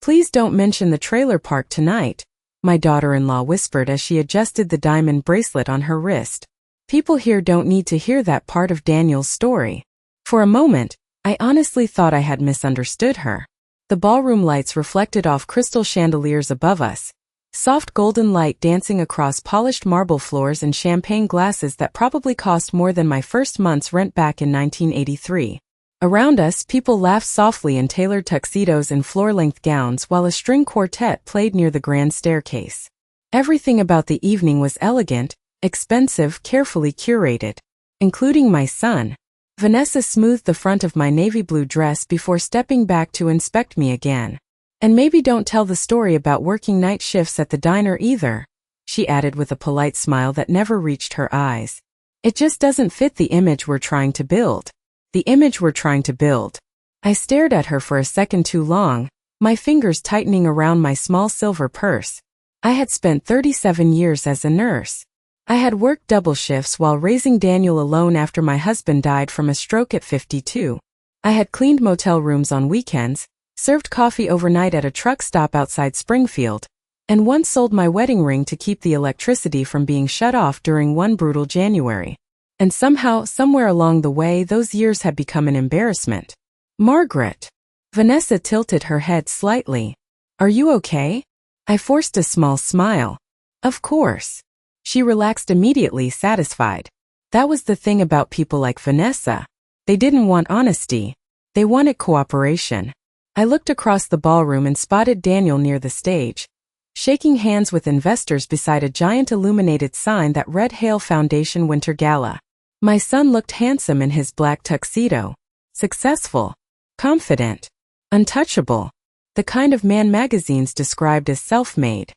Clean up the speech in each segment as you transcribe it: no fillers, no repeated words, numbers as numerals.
Please don't mention the trailer park tonight, my daughter-in-law whispered as she adjusted the diamond bracelet on her wrist. People here don't need to hear that part of Daniel's story. For a moment, I honestly thought I had misunderstood her. The ballroom lights reflected off crystal chandeliers above us, soft golden light dancing across polished marble floors and champagne glasses that probably cost more than my first month's rent back in 1983. Around us, people laughed softly in tailored tuxedos and floor-length gowns while a string quartet played near the grand staircase. Everything about the evening was elegant, expensive, carefully curated, including my son. Vanessa smoothed the front of my navy blue dress before stepping back to inspect me again. And maybe don't tell the story about working night shifts at the diner either, she added with a polite smile that never reached her eyes. It just doesn't fit the image we're trying to build. The image we're trying to build. I stared at her for a second too long, my fingers tightening around my small silver purse. I had spent 37 years as a nurse. I had worked double shifts while raising Daniel alone after my husband died from a stroke at 52. I had cleaned motel rooms on weekends, served coffee overnight at a truck stop outside Springfield, and once sold my wedding ring to keep the electricity from being shut off during one brutal January. And somehow, somewhere along the way, those years had become an embarrassment. Margaret. Vanessa tilted her head slightly. Are you okay? I forced a small smile. Of course. She relaxed immediately, satisfied. That was the thing about people like Vanessa. They didn't want honesty. They wanted cooperation. I looked across the ballroom and spotted Daniel near the stage, shaking hands with investors beside a giant illuminated sign that read Hale Foundation Winter Gala. My son looked handsome in his black tuxedo. Successful. Confident. Untouchable. The kind of man magazines described as self-made.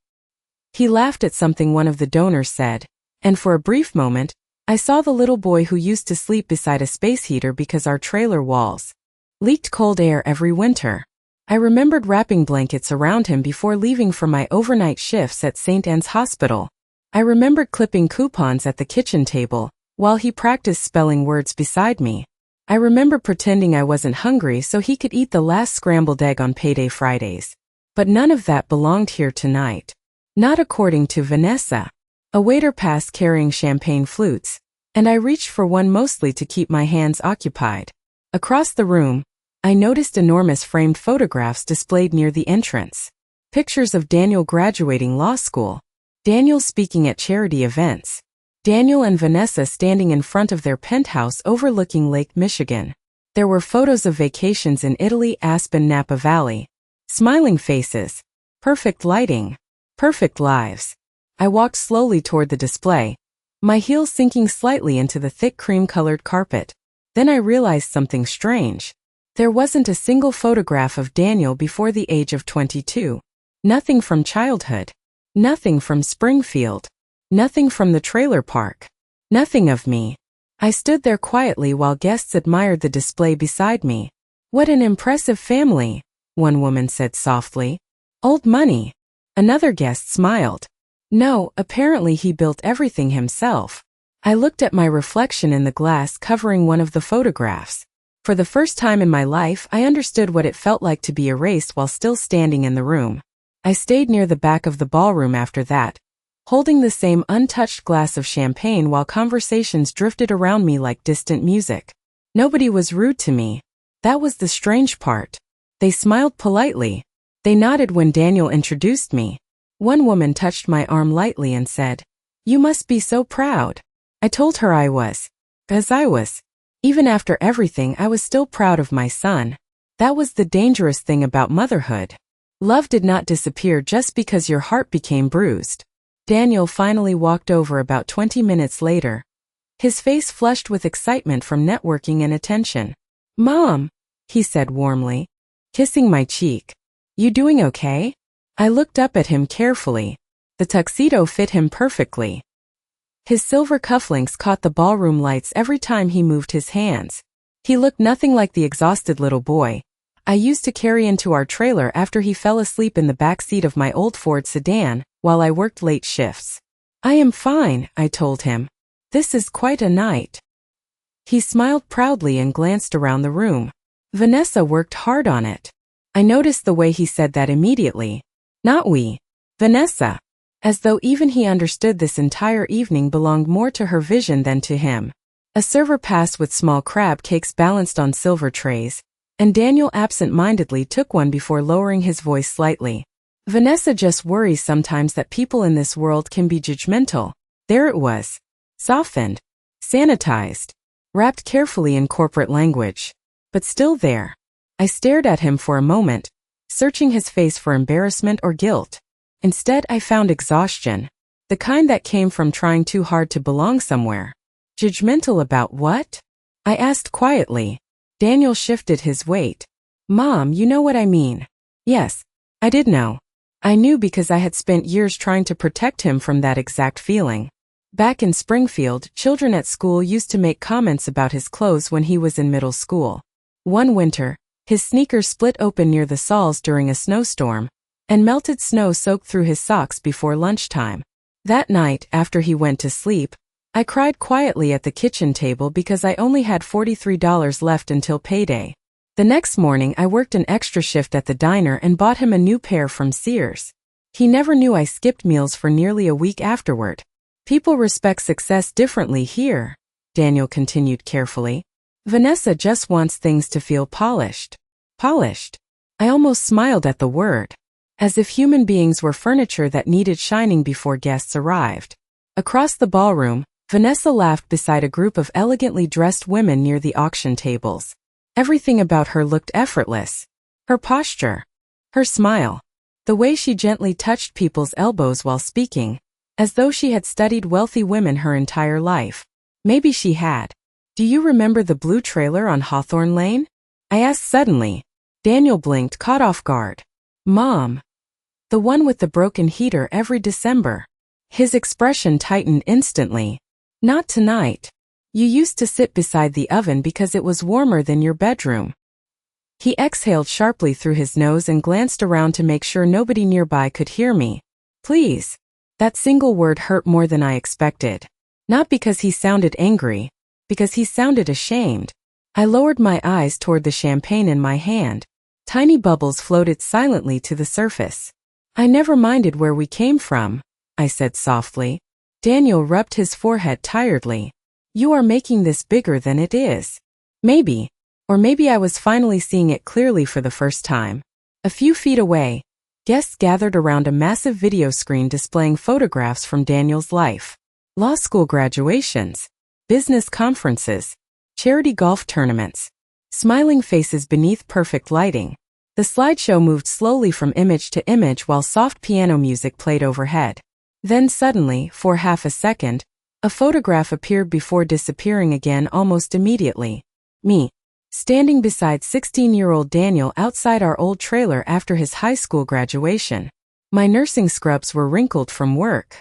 He laughed at something one of the donors said, and for a brief moment, I saw the little boy who used to sleep beside a space heater because our trailer walls leaked cold air every winter. I remembered wrapping blankets around him before leaving for my overnight shifts at St. Anne's Hospital. I remembered clipping coupons at the kitchen table, while he practiced spelling words beside me. I remember pretending I wasn't hungry so he could eat the last scrambled egg on payday Fridays. But none of that belonged here tonight. Not according to Vanessa. A waiter passed carrying champagne flutes, and I reached for one mostly to keep my hands occupied. Across the room, I noticed enormous framed photographs displayed near the entrance. Pictures of Daniel graduating law school, Daniel speaking at charity events, Daniel and Vanessa standing in front of their penthouse overlooking Lake Michigan. There were photos of vacations in Italy, Aspen, Napa Valley. Smiling faces. Perfect lighting. Perfect lives. I walked slowly toward the display, my heels sinking slightly into the thick cream-colored carpet. Then I realized something strange. There wasn't a single photograph of Daniel before the age of 22. Nothing from childhood. Nothing from Springfield. Nothing from the trailer park. Nothing of me. I stood there quietly while guests admired the display beside me. What an impressive family, one woman said softly. Old money. Another guest smiled. No, apparently he built everything himself. I looked at my reflection in the glass covering one of the photographs. For the first time in my life, I understood what it felt like to be erased while still standing in the room. I stayed near the back of the ballroom after that, holding the same untouched glass of champagne while conversations drifted around me like distant music. Nobody was rude to me. That was the strange part. They smiled politely. They nodded when Daniel introduced me. One woman touched my arm lightly and said, "You must be so proud." I told her I was. As I was. Even after everything, I was still proud of my son. That was the dangerous thing about motherhood. Love did not disappear just because your heart became bruised. Daniel finally walked over about 20 minutes later. His face flushed with excitement from networking and attention. "Mom," he said warmly, kissing my cheek. "You doing okay?" I looked up at him carefully. The tuxedo fit him perfectly. His silver cufflinks caught the ballroom lights every time he moved his hands. He looked nothing like the exhausted little boy I used to carry into our trailer after he fell asleep in the back seat of my old Ford sedan while I worked late shifts. "I am fine," I told him. "This is quite a night." He smiled proudly and glanced around the room. "Vanessa worked hard on it." I noticed the way he said that immediately. Not we. Vanessa. As though even he understood this entire evening belonged more to her vision than to him. A server passed with small crab cakes balanced on silver trays, and Daniel absent-mindedly took one before lowering his voice slightly. Vanessa just worries sometimes that people in this world can be judgmental. There it was. Softened. Sanitized. Wrapped carefully in corporate language. But still there. I stared at him for a moment, searching his face for embarrassment or guilt. Instead, I found exhaustion. The kind that came from trying too hard to belong somewhere. Judgmental about what? I asked quietly. Daniel shifted his weight. Mom, you know what I mean. Yes, I did know. I knew because I had spent years trying to protect him from that exact feeling. Back in Springfield, children at school used to make comments about his clothes when he was in middle school. One winter, his sneakers split open near the soles during a snowstorm, and melted snow soaked through his socks before lunchtime. That night, after he went to sleep, I cried quietly at the kitchen table because I only had $43 left until payday. The next morning I worked an extra shift at the diner and bought him a new pair from Sears. He never knew I skipped meals for nearly a week afterward. People respect success differently here, Daniel continued carefully. Vanessa just wants things to feel polished. Polished. I almost smiled at the word. As if human beings were furniture that needed shining before guests arrived. Across the ballroom, Vanessa laughed beside a group of elegantly dressed women near the auction tables. Everything about her looked effortless. Her posture. Her smile. The way she gently touched people's elbows while speaking, as though she had studied wealthy women her entire life. Maybe she had. Do you remember the blue trailer on Hawthorne Lane? I asked suddenly. Daniel blinked, caught off guard. Mom. The one with the broken heater every December. His expression tightened instantly. Not tonight. You used to sit beside the oven because it was warmer than your bedroom. He exhaled sharply through his nose and glanced around to make sure nobody nearby could hear me. Please. That single word hurt more than I expected. Not because he sounded angry, because he sounded ashamed. I lowered my eyes toward the champagne in my hand. Tiny bubbles floated silently to the surface. I never minded where we came from, I said softly. Daniel rubbed his forehead tiredly. You are making this bigger than it is. Maybe. Or maybe I was finally seeing it clearly for the first time. A few feet away, guests gathered around a massive video screen displaying photographs from Daniel's life. Law school graduations, business conferences, charity golf tournaments, smiling faces beneath perfect lighting. The slideshow moved slowly from image to image while soft piano music played overhead. Then suddenly, for half a second, a photograph appeared before disappearing again almost immediately. Me. Standing beside 16-year-old Daniel outside our old trailer after his high school graduation. My nursing scrubs were wrinkled from work.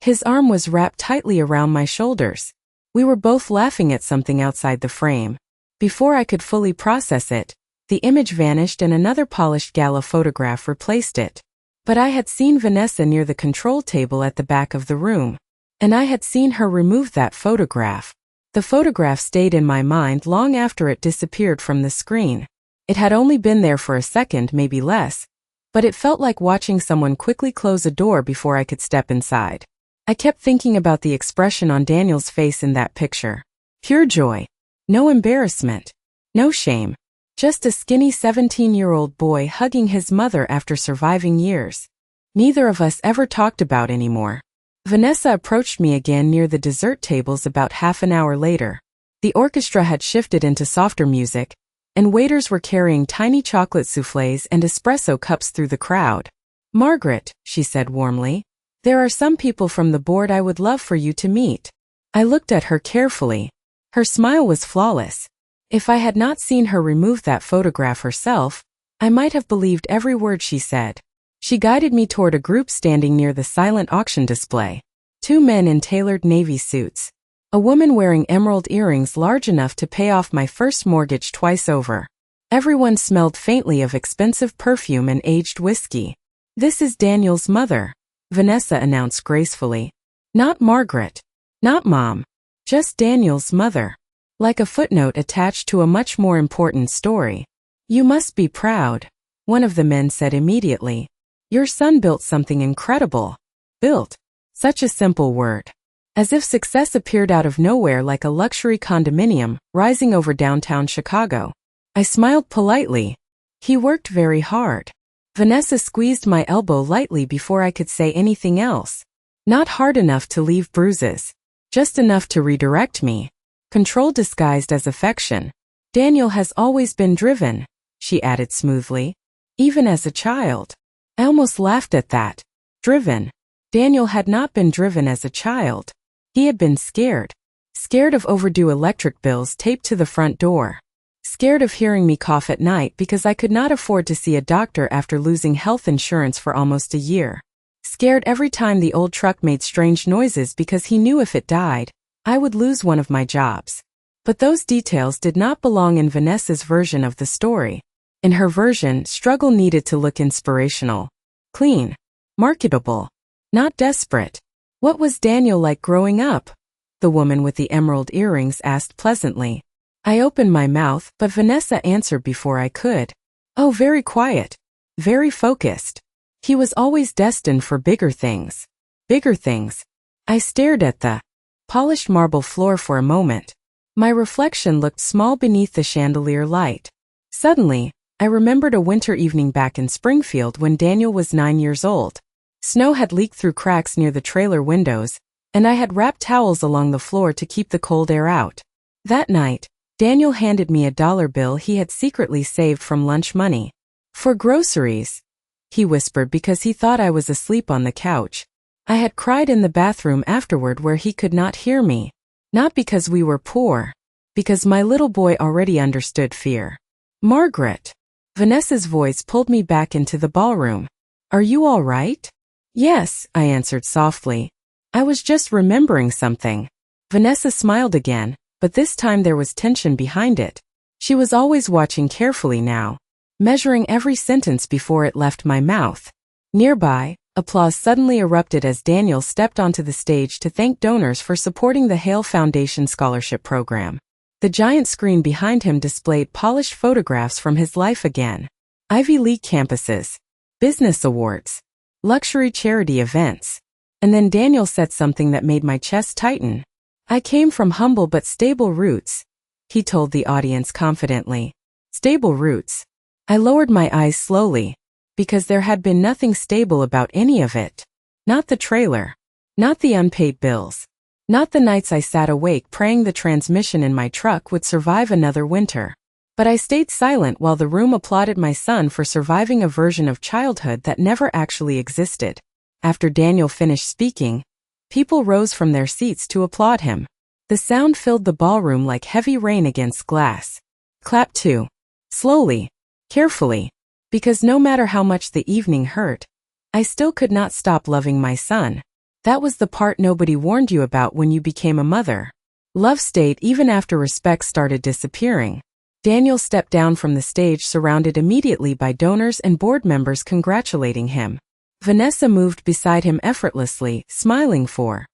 His arm was wrapped tightly around my shoulders. We were both laughing at something outside the frame. Before I could fully process it, the image vanished and another polished gala photograph replaced it. But I had seen Vanessa near the control table at the back of the room. And I had seen her remove that photograph. The photograph stayed in my mind long after it disappeared from the screen. It had only been there for a second, maybe less, but it felt like watching someone quickly close a door before I could step inside. I kept thinking about the expression on Daniel's face in that picture. Pure joy. No embarrassment. No shame. Just a skinny 17-year-old boy hugging his mother after surviving years. Neither of us ever talked about anymore. Vanessa approached me again near the dessert tables about half an hour later. The orchestra had shifted into softer music, and waiters were carrying tiny chocolate soufflés and espresso cups through the crowd. Margaret, she said warmly, there are some people from the board I would love for you to meet. I looked at her carefully. Her smile was flawless. If I had not seen her remove that photograph herself, I might have believed every word she said. She guided me toward a group standing near the silent auction display. 2 men in tailored navy suits. A woman wearing emerald earrings large enough to pay off my first mortgage twice over. Everyone smelled faintly of expensive perfume and aged whiskey. This is Daniel's mother, Vanessa announced gracefully. Not Margaret. Not Mom. Just Daniel's mother. Like a footnote attached to a much more important story. You must be proud. One of the men said immediately. Your son built something incredible. Built. Such a simple word. As if success appeared out of nowhere like a luxury condominium rising over downtown Chicago. I smiled politely. He worked very hard. Vanessa squeezed my elbow lightly before I could say anything else. Not hard enough to leave bruises. Just enough to redirect me. Control disguised as affection. Daniel has always been driven, she added smoothly. Even as a child. I almost laughed at that. Driven. Daniel had not been driven as a child. He had been scared. Scared of overdue electric bills taped to the front door. Scared of hearing me cough at night because I could not afford to see a doctor after losing health insurance for almost a year. Scared every time the old truck made strange noises because he knew if it died, I would lose one of my jobs. But those details did not belong in Vanessa's version of the story. In her version, struggle needed to look inspirational. Clean. Marketable. Not desperate. What was Daniel like growing up? The woman with the emerald earrings asked pleasantly. I opened my mouth, but Vanessa answered before I could. Oh, very quiet. Very focused. He was always destined for bigger things. Bigger things. I stared at the polished marble floor for a moment. My reflection looked small beneath the chandelier light. Suddenly, I remembered a winter evening back in Springfield when Daniel was 9 years old. Snow had leaked through cracks near the trailer windows, and I had wrapped towels along the floor to keep the cold air out. That night, Daniel handed me a dollar bill he had secretly saved from lunch money. For groceries, he whispered because he thought I was asleep on the couch. I had cried in the bathroom afterward where he could not hear me. Not because we were poor, because my little boy already understood fear. Margaret. Vanessa's voice pulled me back into the ballroom. Are you all right? Yes, I answered softly. I was just remembering something. Vanessa smiled again, but this time there was tension behind it. She was always watching carefully now, measuring every sentence before it left my mouth. Nearby, applause suddenly erupted as Daniel stepped onto the stage to thank donors for supporting the Hale Foundation Scholarship Program. The giant screen behind him displayed polished photographs from his life again. Ivy League campuses, business awards, luxury charity events. And then Daniel said something that made my chest tighten. I came from humble but stable roots, he told the audience confidently. Stable roots. I lowered my eyes slowly, because there had been nothing stable about any of it. Not the trailer. Not the unpaid bills. Not the nights I sat awake praying the transmission in my truck would survive another winter. But I stayed silent while the room applauded my son for surviving a version of childhood that never actually existed. After Daniel finished speaking, people rose from their seats to applaud him. The sound filled the ballroom like heavy rain against glass. Clap two. Slowly. Carefully. Because no matter how much the evening hurt, I still could not stop loving my son. That was the part nobody warned you about when you became a mother. Love stayed even after respect started disappearing. Daniel stepped down from the stage surrounded immediately by donors and board members congratulating him. Vanessa moved beside him effortlessly, smiling for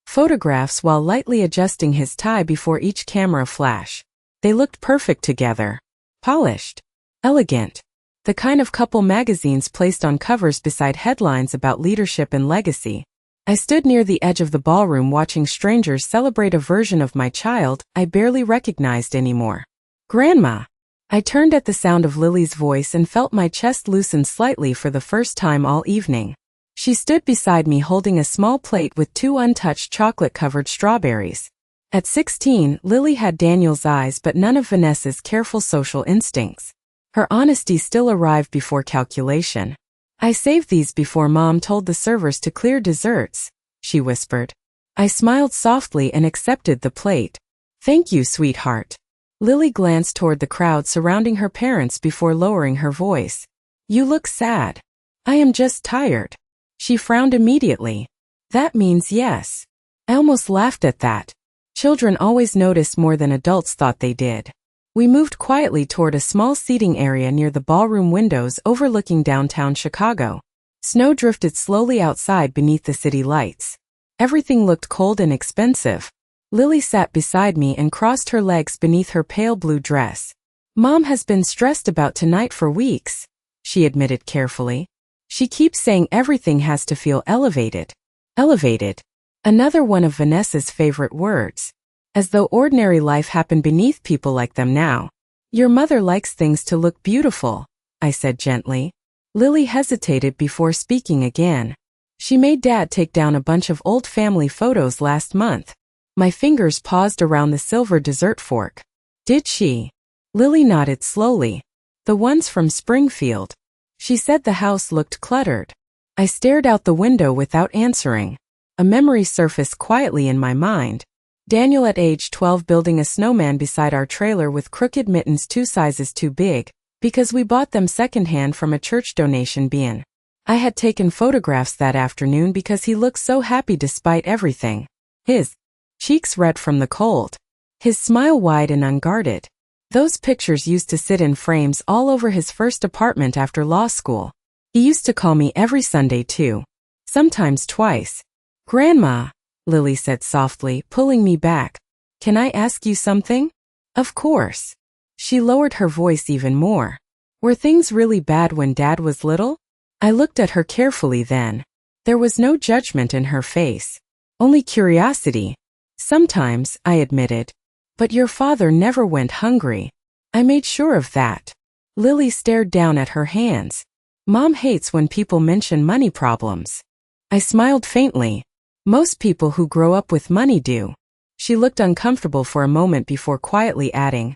photographs while lightly adjusting his tie before each camera flash. They looked perfect together. Polished. Elegant. The kind of couple magazines placed on covers beside headlines about leadership and legacy. I stood near the edge of the ballroom watching strangers celebrate a version of my child I barely recognized anymore. Grandma! I turned at the sound of Lily's voice and felt my chest loosen slightly for the first time all evening. She stood beside me holding a small plate with 2 untouched chocolate-covered strawberries. At 16, Lily had Daniel's eyes but none of Vanessa's careful social instincts. Her honesty still arrived before calculation. I saved these before Mom told the servers to clear desserts, she whispered. I smiled softly and accepted the plate. Thank you, sweetheart. Lily glanced toward the crowd surrounding her parents before lowering her voice. You look sad. I am just tired. She frowned immediately. That means yes. I almost laughed at that. Children always notice more than adults thought they did. We moved quietly toward a small seating area near the ballroom windows overlooking downtown Chicago. Snow drifted slowly outside beneath the city lights. Everything looked cold and expensive. Lily sat beside me and crossed her legs beneath her pale blue dress. Mom has been stressed about tonight for weeks, she admitted carefully. She keeps saying everything has to feel elevated. Elevated. Another one of Vanessa's favorite words. As though ordinary life happened beneath people like them now. Your mother likes things to look beautiful, I said gently. Lily hesitated before speaking again. She made Dad take down a bunch of old family photos last month. My fingers paused around the silver dessert fork. Did she? Lily nodded slowly. The ones from Springfield. She said the house looked cluttered. I stared out the window without answering. A memory surfaced quietly in my mind. Daniel at age 12 building a snowman beside our trailer with crooked mittens 2 sizes too big, because we bought them secondhand from a church donation bin. I had taken photographs that afternoon because he looked so happy despite everything. His cheeks red from the cold. His smile wide and unguarded. Those pictures used to sit in frames all over his first apartment after law school. He used to call me every Sunday too. Sometimes twice. Grandma, Lily said softly, pulling me back. Can I ask you something? Of course. She lowered her voice even more. Were things really bad when Dad was little? I looked at her carefully then. There was no judgment in her face. Only curiosity. Sometimes, I admitted. But your father never went hungry. I made sure of that. Lily stared down at her hands. Mom hates when people mention money problems. I smiled faintly. Most people who grow up with money do. She looked uncomfortable for a moment before quietly adding,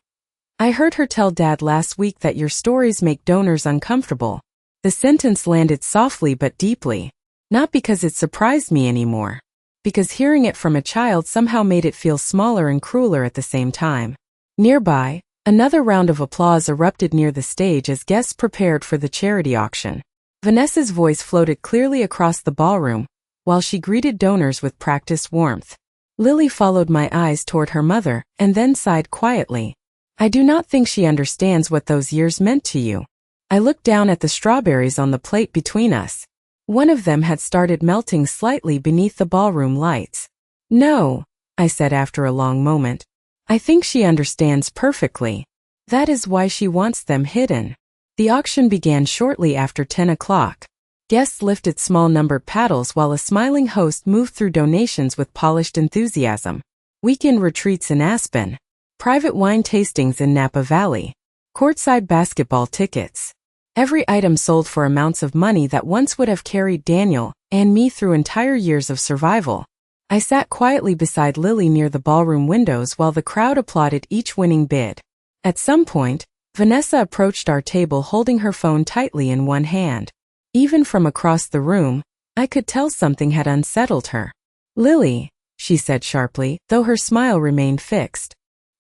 I heard her tell Dad last week that your stories make donors uncomfortable. The sentence landed softly but deeply. Not because it surprised me anymore. Because hearing it from a child somehow made it feel smaller and crueler at the same time. Nearby, another round of applause erupted near the stage as guests prepared for the charity auction. Vanessa's voice floated clearly across the ballroom, while she greeted donors with practiced warmth. Lily followed my eyes toward her mother, and then sighed quietly. I do not think she understands what those years meant to you. I looked down at the strawberries on the plate between us. One of them had started melting slightly beneath the ballroom lights. No, I said after a long moment. I think she understands perfectly. That is why she wants them hidden. The auction began shortly after 10 o'clock. Guests lifted small numbered paddles while a smiling host moved through donations with polished enthusiasm. Weekend retreats in Aspen. Private wine tastings in Napa Valley. Courtside basketball tickets. Every item sold for amounts of money that once would have carried Daniel and me through entire years of survival. I sat quietly beside Lily near the ballroom windows while the crowd applauded each winning bid. At some point, Vanessa approached our table holding her phone tightly in one hand. Even from across the room, I could tell something had unsettled her. Lily, she said sharply, though her smile remained fixed.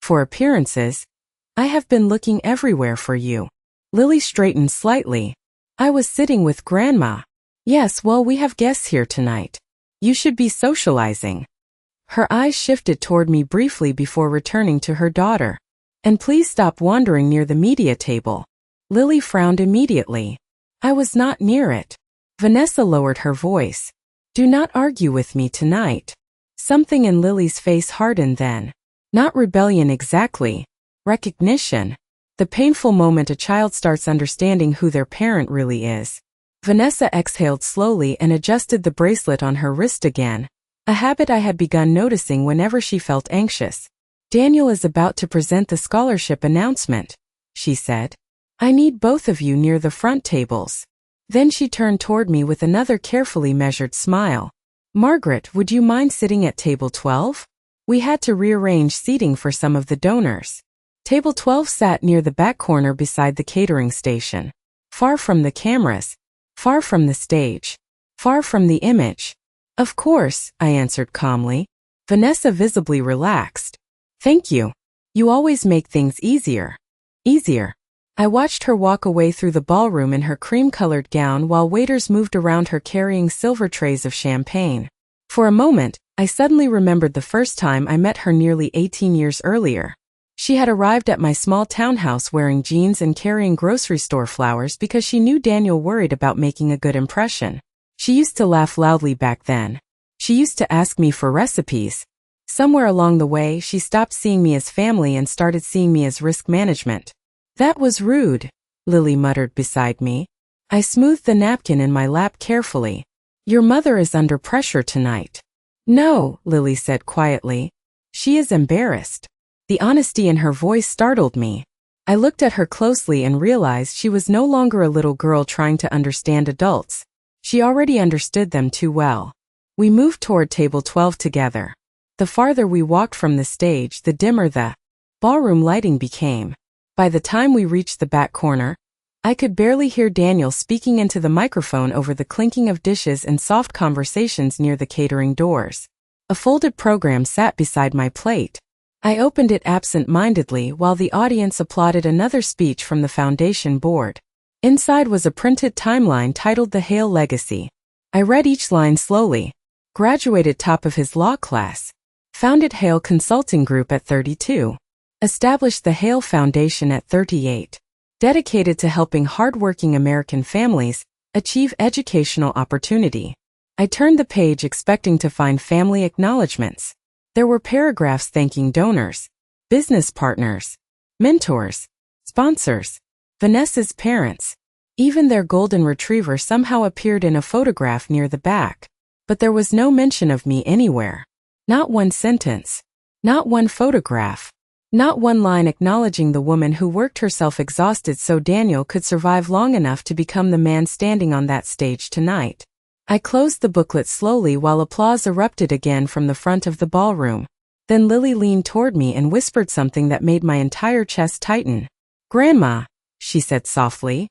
For appearances, I have been looking everywhere for you. Lily straightened slightly. I was sitting with Grandma. Yes, well, we have guests here tonight. You should be socializing. Her eyes shifted toward me briefly before returning to her daughter. And please stop wandering near the media table. Lily frowned immediately. I was not near it. Vanessa lowered her voice. Do not argue with me tonight. Something in Lily's face hardened then. Not rebellion exactly. Recognition. The painful moment a child starts understanding who their parent really is. Vanessa exhaled slowly and adjusted the bracelet on her wrist again, a habit I had begun noticing whenever she felt anxious. Daniel is about to present the scholarship announcement, she said. I need both of you near the front tables. Then she turned toward me with another carefully measured smile. Margaret, would you mind sitting at table 12? We had to rearrange seating for some of the donors. Table 12 sat near the back corner beside the catering station. Far from the cameras. Far from the stage. Far from the image. Of course, I answered calmly. Vanessa visibly relaxed. Thank you. You always make things easier. Easier. I watched her walk away through the ballroom in her cream-colored gown while waiters moved around her carrying silver trays of champagne. For a moment, I suddenly remembered the first time I met her nearly 18 years earlier. She had arrived at my small townhouse wearing jeans and carrying grocery store flowers because she knew Daniel worried about making a good impression. She used to laugh loudly back then. She used to ask me for recipes. Somewhere along the way, she stopped seeing me as family and started seeing me as risk management. That was rude, Lily muttered beside me. I smoothed the napkin in my lap carefully. Your mother is under pressure tonight. No, Lily said quietly. She is embarrassed. The honesty in her voice startled me. I looked at her closely and realized she was no longer a little girl trying to understand adults. She already understood them too well. We moved toward table 12 together. The farther we walked from the stage, the dimmer the ballroom lighting became. By the time we reached the back corner, I could barely hear Daniel speaking into the microphone over the clinking of dishes and soft conversations near the catering doors. A folded program sat beside my plate. I opened it absent-mindedly while the audience applauded another speech from the foundation board. Inside was a printed timeline titled The Hale Legacy. I read each line slowly. Graduated top of his law class. Founded Hale Consulting Group at 32. Established the Hale Foundation at 38. Dedicated to helping hardworking American families achieve educational opportunity. I turned the page expecting to find family acknowledgments. There were paragraphs thanking donors, business partners, mentors, sponsors, Vanessa's parents. Even their golden retriever somehow appeared in a photograph near the back. But there was no mention of me anywhere. Not one sentence. Not one photograph. Not one line acknowledging the woman who worked herself exhausted so Daniel could survive long enough to become the man standing on that stage tonight. I closed the booklet slowly while applause erupted again from the front of the ballroom. Then Lily leaned toward me and whispered something that made my entire chest tighten. Grandma, she said softly.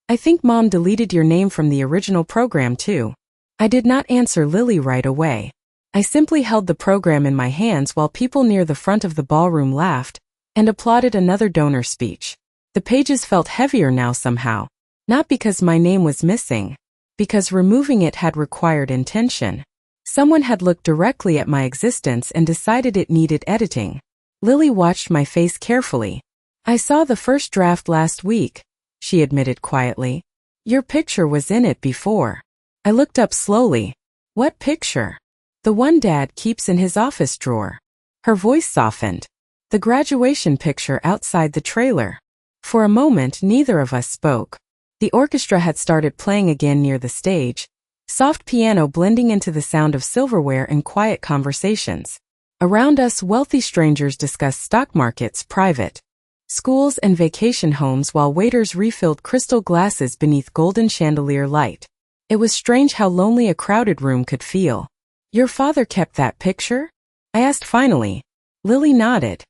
I think Mom deleted your name from the original program too. I did not answer Lily right away. I simply held the program in my hands while people near the front of the ballroom laughed and applauded another donor speech. The pages felt heavier now somehow, not because my name was missing, because removing it had required intention. Someone had looked directly at my existence and decided it needed editing. Lily watched my face carefully. I saw the first draft last week, she admitted quietly. Your picture was in it before. I looked up slowly. What picture? The one Dad keeps in his office drawer. Her voice softened. The graduation picture outside the trailer. For a moment, neither of us spoke. The orchestra had started playing again near the stage, soft piano blending into the sound of silverware and quiet conversations. Around us, wealthy strangers discussed stock markets, private schools, and vacation homes while waiters refilled crystal glasses beneath golden chandelier light. It was strange how lonely a crowded room could feel. Your father kept that picture? I asked finally. Lily nodded.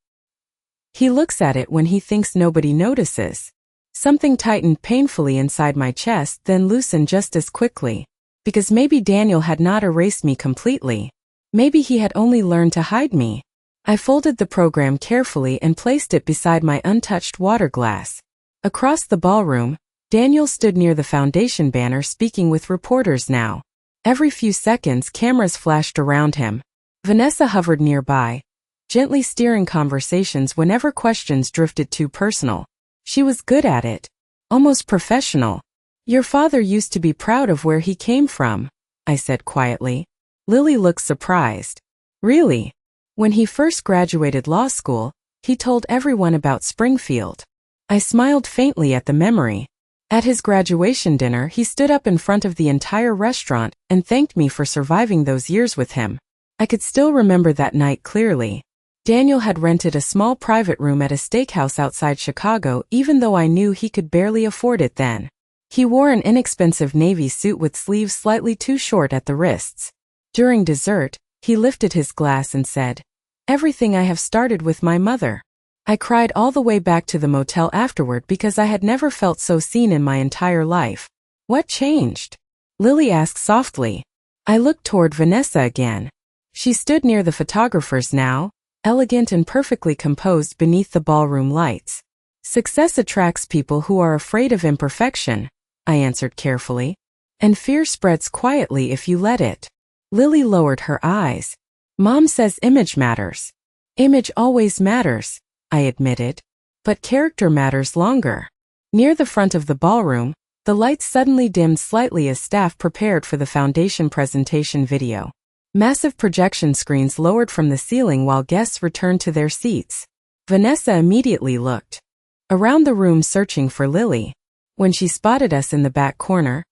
He looks at it when he thinks nobody notices. Something tightened painfully inside my chest, then loosened just as quickly. Because maybe Daniel had not erased me completely. Maybe he had only learned to hide me. I folded the program carefully and placed it beside my untouched water glass. Across the ballroom, Daniel stood near the foundation banner speaking with reporters now. Every few seconds, cameras flashed around him. Vanessa hovered nearby, gently steering conversations whenever questions drifted too personal. She was good at it, almost professional. Your father used to be proud of where he came from, I said quietly. Lily looked surprised. Really? When he first graduated law school, he told everyone about Springfield. I smiled faintly at the memory. At his graduation dinner, he stood up in front of the entire restaurant and thanked me for surviving those years with him. I could still remember that night clearly. Daniel had rented a small private room at a steakhouse outside Chicago even though I knew he could barely afford it then. He wore an inexpensive navy suit with sleeves slightly too short at the wrists. During dessert, he lifted his glass and said, "Everything I have started with my mother." I cried all the way back to the motel afterward because I had never felt so seen in my entire life. What changed? Lily asked softly. I looked toward Vanessa again. She stood near the photographers now, elegant and perfectly composed beneath the ballroom lights. Success attracts people who are afraid of imperfection, I answered carefully. And fear spreads quietly if you let it. Lily lowered her eyes. Mom says image matters. Image always matters, I admitted. But character matters longer. Near the front of the ballroom, the lights suddenly dimmed slightly as staff prepared for the foundation presentation video. Massive projection screens lowered from the ceiling while guests returned to their seats. Vanessa immediately looked around the room searching for Lily. When she spotted us in the back corner,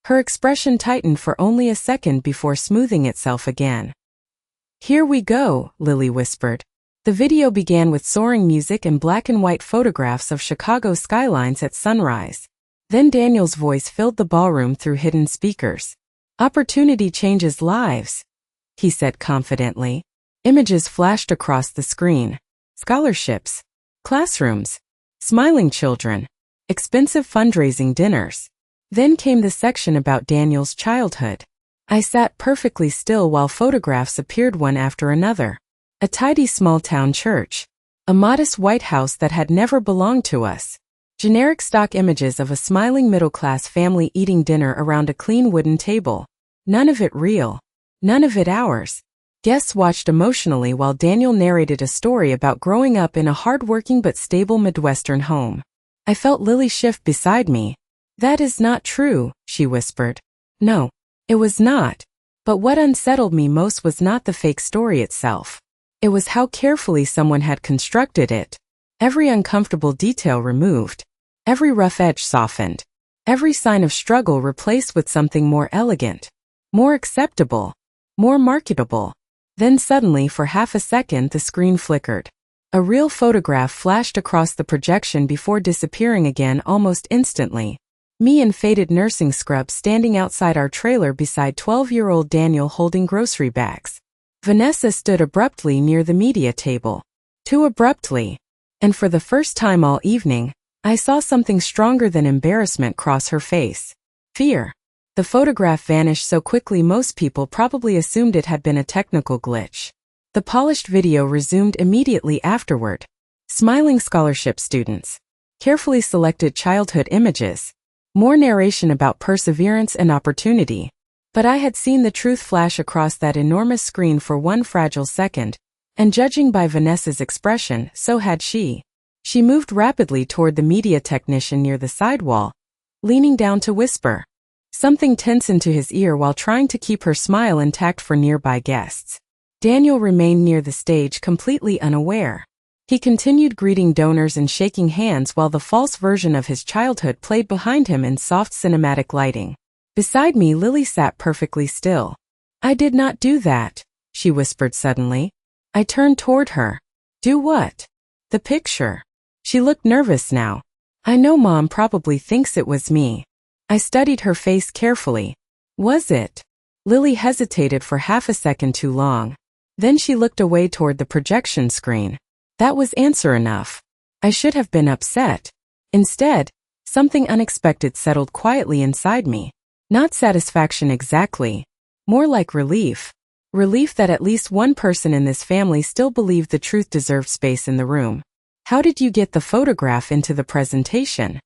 her expression tightened for only a second before smoothing itself again. "Here we go," Lily whispered. The video began with soaring music and black and white photographs of Chicago skylines at sunrise. Then Daniel's voice filled the ballroom through hidden speakers. "Opportunity changes lives," he said confidently. Images flashed across the screen. Scholarships, classrooms, smiling children, expensive fundraising dinners. Then came the section about Daniel's childhood. I sat perfectly still while photographs appeared one after another. A tidy small-town church. A modest white house that had never belonged to us. Generic stock images of a smiling middle-class family eating dinner around a clean wooden table. None of it real. None of it ours. Guests watched emotionally while Daniel narrated a story about growing up in a hard-working but stable Midwestern home. I felt Lily shift beside me. "That is not true," she whispered. No, it was not. But what unsettled me most was not the fake story itself. It was how carefully someone had constructed it. Every uncomfortable detail removed. Every rough edge softened. Every sign of struggle replaced with something more elegant. More acceptable. More marketable. Then suddenly, for half a second, the screen flickered. A real photograph flashed across the projection before disappearing again almost instantly. Me in faded nursing scrubs standing outside our trailer beside 12-year-old Daniel holding grocery bags. Vanessa stood abruptly near the media table. Too abruptly. And for the first time all evening, I saw something stronger than embarrassment cross her face. Fear. The photograph vanished so quickly most people probably assumed it had been a technical glitch. The polished video resumed immediately afterward. Smiling scholarship students. Carefully selected childhood images. More narration about perseverance and opportunity. But I had seen the truth flash across that enormous screen for one fragile second, and judging by Vanessa's expression, so had she. She moved rapidly toward the media technician near the sidewall, leaning down to whisper something tense into his ear while trying to keep her smile intact for nearby guests. Daniel remained near the stage completely unaware. He continued greeting donors and shaking hands while the false version of his childhood played behind him in soft cinematic lighting. Beside me, Lily sat perfectly still. "I did not do that," she whispered suddenly. I turned toward her. "Do what?" "The picture." She looked nervous now. "I know Mom probably thinks it was me." I studied her face carefully. "Was it?" Lily hesitated for half a second too long. Then she looked away toward the projection screen. That was answer enough. I should have been upset. Instead, something unexpected settled quietly inside me. Not satisfaction exactly. More like relief. Relief that at least one person in this family still believed the truth deserved space in the room. "How did you get the photograph into the presentation?"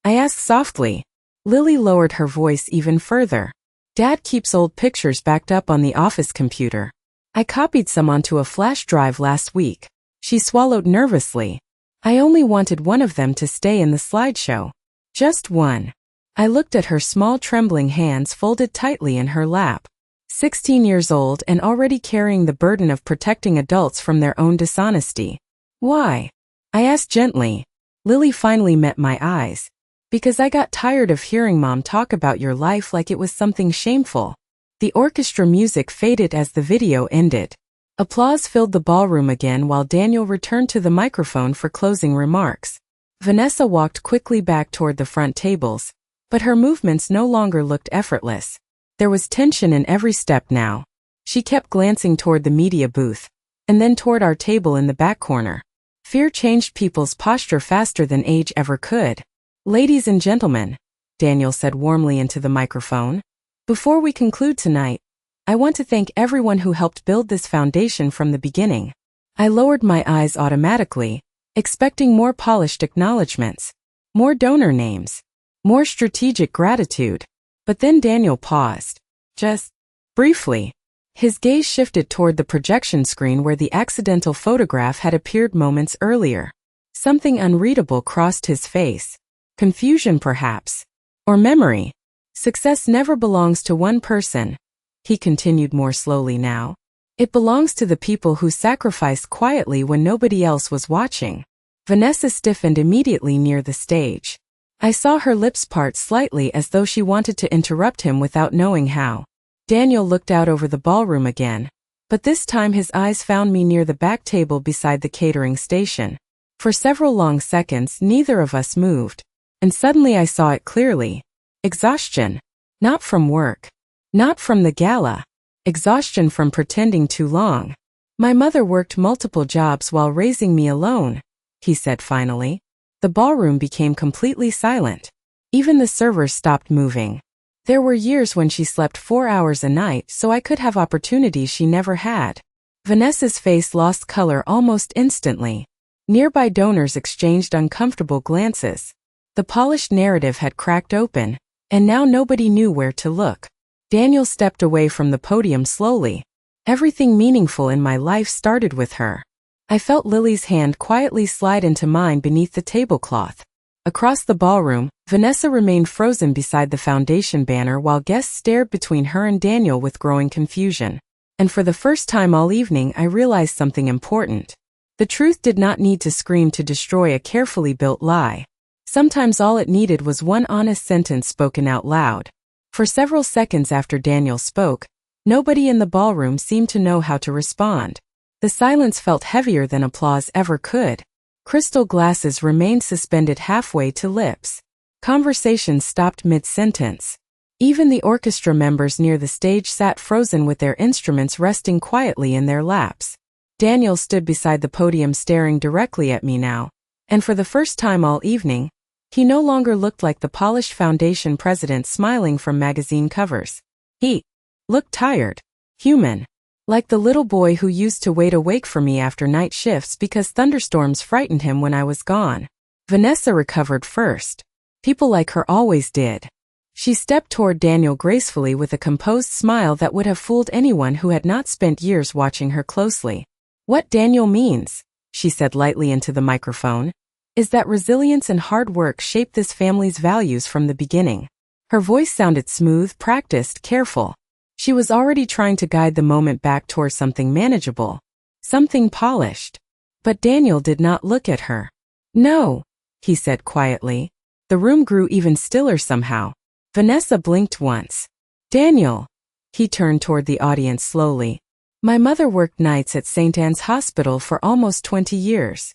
I asked softly. Lily lowered her voice even further. "Dad keeps old pictures backed up on the office computer. I copied some onto a flash drive last week." She swallowed nervously. "I only wanted one of them to stay in the slideshow. Just one." I looked at her small trembling hands folded tightly in her lap. 16 years old and already carrying the burden of protecting adults from their own dishonesty. "Why?" I asked gently. Lily finally met my eyes. "Because I got tired of hearing Mom talk about your life like it was something shameful." The orchestra music faded as the video ended. Applause filled the ballroom again while Daniel returned to the microphone for closing remarks. Vanessa walked quickly back toward the front tables, but her movements no longer looked effortless. There was tension in every step now. She kept glancing toward the media booth, and then toward our table in the back corner. Fear changed people's posture faster than age ever could. "Ladies and gentlemen," Daniel said warmly into the microphone, "before we conclude tonight, I want to thank everyone who helped build this foundation from the beginning." I lowered my eyes automatically, expecting more polished acknowledgments, more donor names, more strategic gratitude. But then Daniel paused. Just briefly. His gaze shifted toward the projection screen where the accidental photograph had appeared moments earlier. Something unreadable crossed his face. Confusion, perhaps. Or memory. "Success never belongs to one person," he continued more slowly now. "It belongs to the people who sacrificed quietly when nobody else was watching." Vanessa stiffened immediately near the stage. I saw her lips part slightly as though she wanted to interrupt him without knowing how. Daniel looked out over the ballroom again, but this time his eyes found me near the back table beside the catering station. For several long seconds neither of us moved, and suddenly I saw it clearly. Exhaustion. Not from work. Not from the gala. Exhaustion from pretending too long. My mother worked multiple jobs while raising me alone, he said finally. The ballroom became completely silent. Even the servers stopped moving. There were years when she slept 4 hours a night so I could have opportunities she never had. Vanessa's face lost color almost instantly. Nearby donors exchanged uncomfortable glances. The polished narrative had cracked open, and now nobody knew where to look. Daniel stepped away from the podium slowly. Everything meaningful in my life started with her. I felt Lily's hand quietly slide into mine beneath the tablecloth. Across the ballroom, Vanessa remained frozen beside the foundation banner while guests stared between her and Daniel with growing confusion. And for the first time all evening I realized something important. The truth did not need to scream to destroy a carefully built lie. Sometimes all it needed was one honest sentence spoken out loud. For several seconds after Daniel spoke, nobody in the ballroom seemed to know how to respond. The silence felt heavier than applause ever could. Crystal glasses remained suspended halfway to lips. Conversations stopped mid-sentence. Even the orchestra members near the stage sat frozen with their instruments resting quietly in their laps. Daniel stood beside the podium staring directly at me now, and for the first time all evening, he no longer looked like the polished foundation president smiling from magazine covers. He looked tired, human. Like the little boy who used to wait awake for me after night shifts because thunderstorms frightened him when I was gone. Vanessa recovered first. People like her always did. She stepped toward Daniel gracefully with a composed smile that would have fooled anyone who had not spent years watching her closely. What Daniel means, she said lightly into the microphone, is that resilience and hard work shaped this family's values from the beginning. Her voice sounded smooth, practiced, careful. She was already trying to guide the moment back toward something manageable, something polished. But Daniel did not look at her. No, he said quietly. The room grew even stiller somehow. Vanessa blinked once. Daniel. He turned toward the audience slowly. My mother worked nights at St. Anne's Hospital for almost 20 years.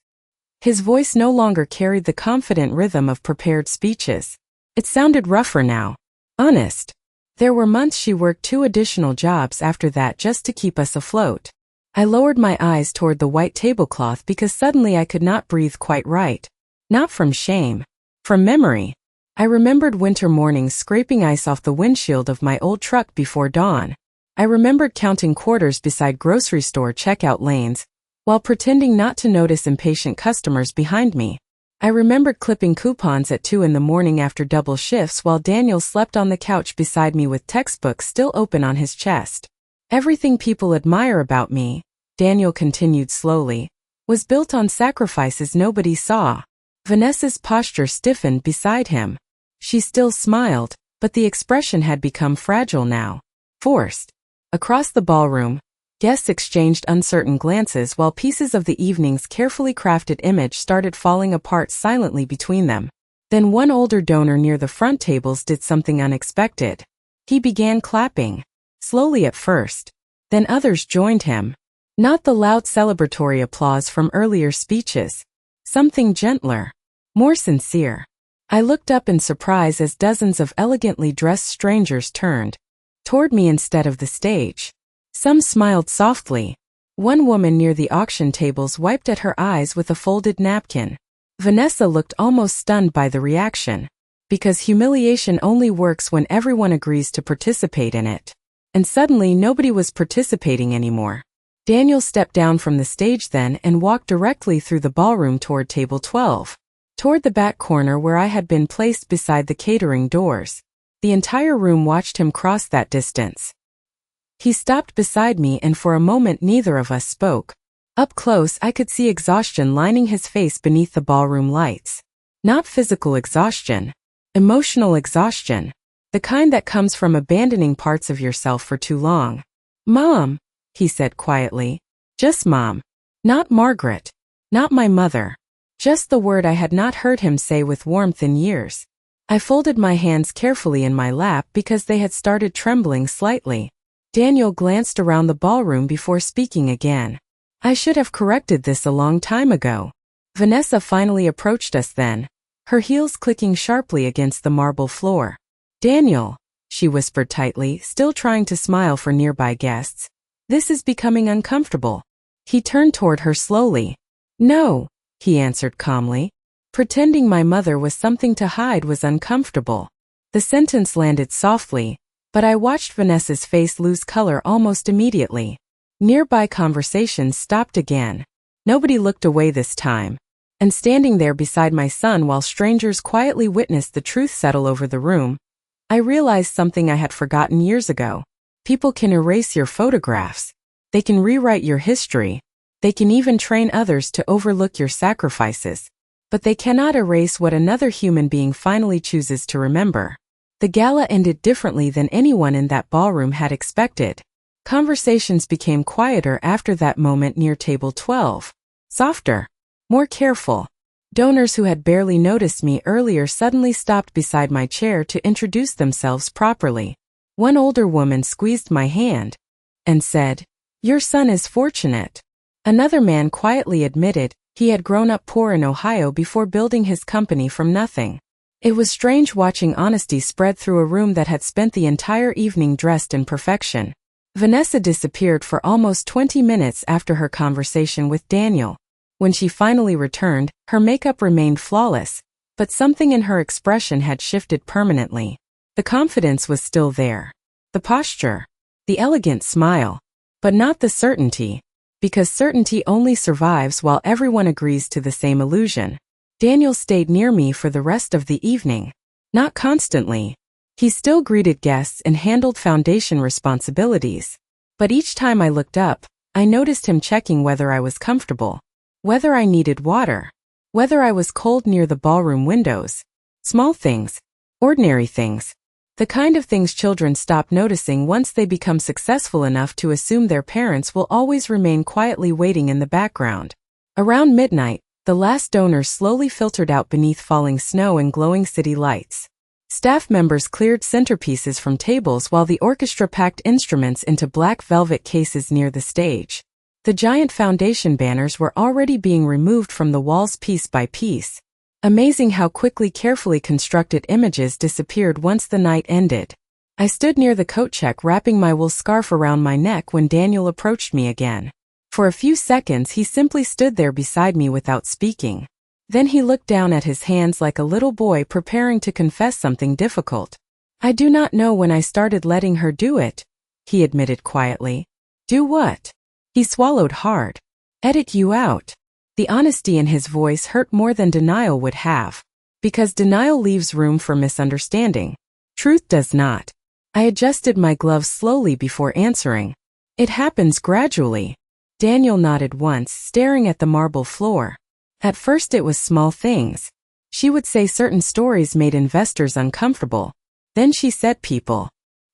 His voice no longer carried the confident rhythm of prepared speeches. It sounded rougher now. Honest. There were months she worked 2 additional jobs after that just to keep us afloat. I lowered my eyes toward the white tablecloth because suddenly I could not breathe quite right. Not from shame. From memory. I remembered winter mornings scraping ice off the windshield of my old truck before dawn. I remembered counting quarters beside grocery store checkout lanes, while pretending not to notice impatient customers behind me. I remembered clipping coupons at 2 in the morning after double shifts while Daniel slept on the couch beside me with textbooks still open on his chest. Everything people admire about me, Daniel continued slowly, was built on sacrifices nobody saw. Vanessa's posture stiffened beside him. She still smiled, but the expression had become fragile now. Forced. Across the ballroom, guests exchanged uncertain glances while pieces of the evening's carefully crafted image started falling apart silently between them. Then one older donor near the front tables did something unexpected. He began clapping. Slowly at first. Then others joined him. Not the loud celebratory applause from earlier speeches. Something gentler. More sincere. I looked up in surprise as dozens of elegantly dressed strangers turned toward me instead of the stage. Some smiled softly. One woman near the auction tables wiped at her eyes with a folded napkin. Vanessa looked almost stunned by the reaction. Because humiliation only works when everyone agrees to participate in it. And suddenly nobody was participating anymore. Daniel stepped down from the stage then and walked directly through the ballroom toward table 12. Toward the back corner where I had been placed beside the catering doors. The entire room watched him cross that distance. He stopped beside me and for a moment neither of us spoke. Up close I could see exhaustion lining his face beneath the ballroom lights. Not physical exhaustion. Emotional exhaustion. The kind that comes from abandoning parts of yourself for too long. Mom, he said quietly. Just Mom. Not Margaret. Not my mother. Just the word I had not heard him say with warmth in years. I folded my hands carefully in my lap because they had started trembling slightly. Daniel glanced around the ballroom before speaking again. I should have corrected this a long time ago. Vanessa finally approached us then, her heels clicking sharply against the marble floor. Daniel, she whispered tightly, still trying to smile for nearby guests. This is becoming uncomfortable. He turned toward her slowly. No, he answered calmly. Pretending my mother was something to hide was uncomfortable. The sentence landed softly, but I watched Vanessa's face lose color almost immediately. Nearby conversations stopped again. Nobody looked away this time. And standing there beside my son while strangers quietly witnessed the truth settle over the room, I realized something I had forgotten years ago. People can erase your photographs. They can rewrite your history. They can even train others to overlook your sacrifices. But they cannot erase what another human being finally chooses to remember. The gala ended differently than anyone in that ballroom had expected. Conversations became quieter after that moment near table 12. Softer. More careful. Donors who had barely noticed me earlier suddenly stopped beside my chair to introduce themselves properly. One older woman squeezed my hand and said, "Your son is fortunate." Another man quietly admitted he had grown up poor in Ohio before building his company from nothing. It was strange watching honesty spread through a room that had spent the entire evening dressed in perfection. Vanessa disappeared for almost 20 minutes after her conversation with Daniel. When she finally returned, her makeup remained flawless, but something in her expression had shifted permanently. The confidence was still there. The posture. The elegant smile. But not the certainty. Because certainty only survives while everyone agrees to the same illusion. Daniel stayed near me for the rest of the evening. Not constantly. He still greeted guests and handled foundation responsibilities. But each time I looked up, I noticed him checking whether I was comfortable. Whether I needed water. Whether I was cold near the ballroom windows. Small things. Ordinary things. The kind of things children stop noticing once they become successful enough to assume their parents will always remain quietly waiting in the background. Around midnight, the last donors slowly filtered out beneath falling snow and glowing city lights. Staff members cleared centerpieces from tables while the orchestra packed instruments into black velvet cases near the stage. The giant foundation banners were already being removed from the walls piece by piece. Amazing how quickly carefully constructed images disappeared once the night ended. I stood near the coat check wrapping my wool scarf around my neck when Daniel approached me again. For a few seconds he simply stood there beside me without speaking. Then he looked down at his hands like a little boy preparing to confess something difficult. "I do not know when I started letting her do it," he admitted quietly. "Do what?" He swallowed hard. "Edit you out." The honesty in his voice hurt more than denial would have. Because denial leaves room for misunderstanding. Truth does not. I adjusted my gloves slowly before answering. "It happens gradually." Daniel nodded once, staring at the marble floor. At first it was small things. She would say certain stories made investors uncomfortable. Then she said people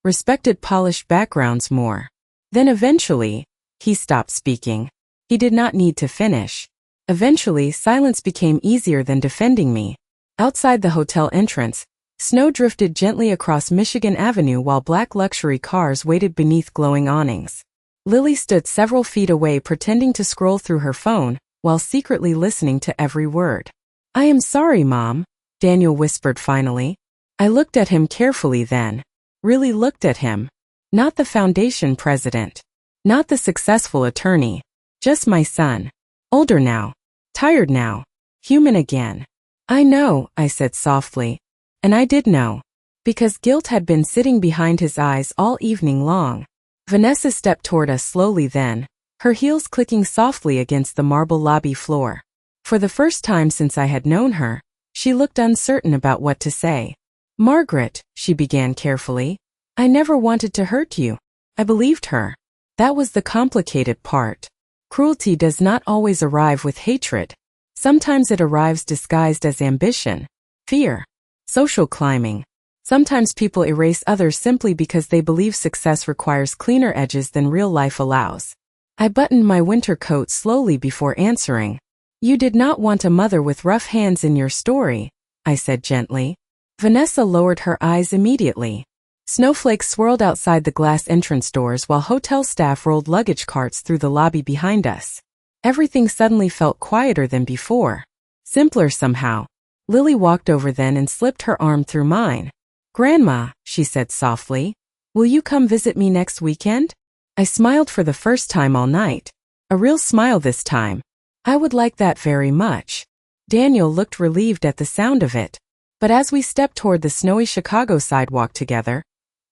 respected polished backgrounds more. Then eventually, he stopped speaking. He did not need to finish. Eventually, silence became easier than defending me. Outside the hotel entrance, snow drifted gently across Michigan Avenue while black luxury cars waited beneath glowing awnings. Lily stood several feet away pretending to scroll through her phone, while secretly listening to every word. "I am sorry, Mom," Daniel whispered finally. I looked at him carefully then. Really looked at him. Not the foundation president. Not the successful attorney. Just my son. Older now. Tired now. Human again. "I know," I said softly. And I did know. Because guilt had been sitting behind his eyes all evening long. Vanessa stepped toward us slowly then, her heels clicking softly against the marble lobby floor. For the first time since I had known her, she looked uncertain about what to say. "Margaret," she began carefully, "I never wanted to hurt you." I believed her. That was the complicated part. Cruelty does not always arrive with hatred. Sometimes it arrives disguised as ambition, fear, social climbing. Sometimes people erase others simply because they believe success requires cleaner edges than real life allows. I buttoned my winter coat slowly before answering. "You did not want a mother with rough hands in your story," I said gently. Vanessa lowered her eyes immediately. Snowflakes swirled outside the glass entrance doors while hotel staff rolled luggage carts through the lobby behind us. Everything suddenly felt quieter than before. Simpler somehow. Lily walked over then and slipped her arm through mine. "Grandma," she said softly, "will you come visit me next weekend?" I smiled for the first time all night. A real smile this time. "I would like that very much." Daniel looked relieved at the sound of it. But as we stepped toward the snowy Chicago sidewalk together,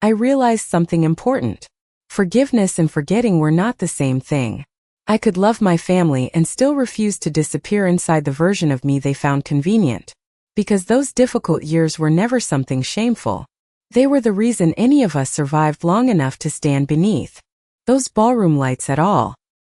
I realized something important. Forgiveness and forgetting were not the same thing. I could love my family and still refuse to disappear inside the version of me they found convenient. Because those difficult years were never something shameful. They were the reason any of us survived long enough to stand beneath those ballroom lights at all.